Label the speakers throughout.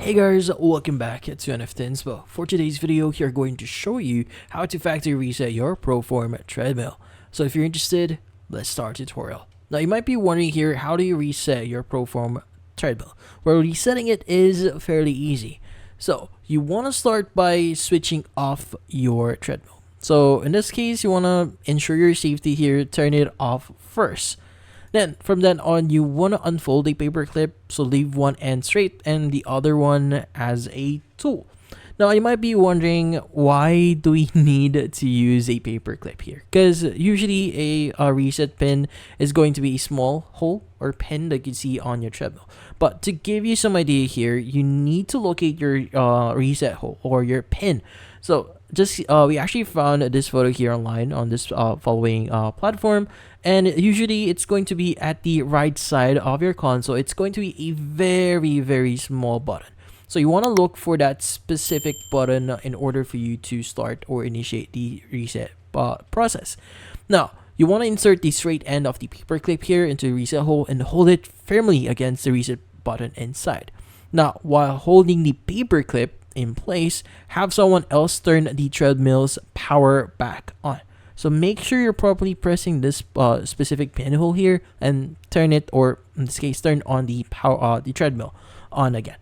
Speaker 1: Hey guys, welcome back to NFT Inspo. For today's video, we are going to show you how to factory reset your ProForm Treadmill. So if you're interested, let's start the tutorial. Now you might be wondering here, how do you reset your ProForm Treadmill? Well, resetting it is fairly easy. So you want to start by switching off your treadmill. So in this case, you want to ensure your safety here, turn it off first. Then, from then on, you want to unfold a paper clip, so leave one end straight and the other one as a tool. Now, you might be wondering, why do we need to use a paper clip here? Because usually a reset pin is going to be a small hole or pin that you see on your treadmill. But to give you some idea here, you need to locate your reset hole or your pin. So we actually found this photo here online on this following platform, and usually it's going to be at the right side of your console. It's going to be a very small button. So you want to look for that specific button in order for you to start or initiate the reset process. Now, you want to insert the straight end of the paper clip here into the reset hole and hold it firmly against the reset button inside. Now, while holding the paper clip in place, have someone else turn the treadmill's power back on. So make sure you're properly pressing this specific pinhole here and turn it, or in this case, turn on the the treadmill on again.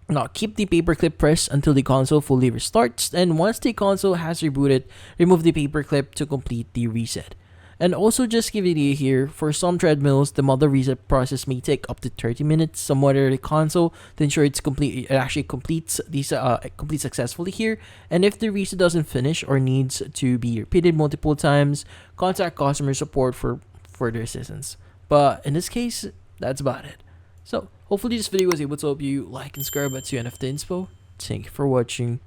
Speaker 1: Now keep the paper clip pressed until the console fully restarts, and once the console has rebooted, remove the paper clip to complete the reset. And also, just give you an idea here, for some treadmills, the model reset process may take up to 30 minutes. So monitor the console to ensure it actually completes successfully here. And if the reset doesn't finish or needs to be repeated multiple times, contact customer support for further assistance. But in this case, that's about it. So hopefully this video was able to help you. Like and subscribe to NFT Inspo. Thank you for watching.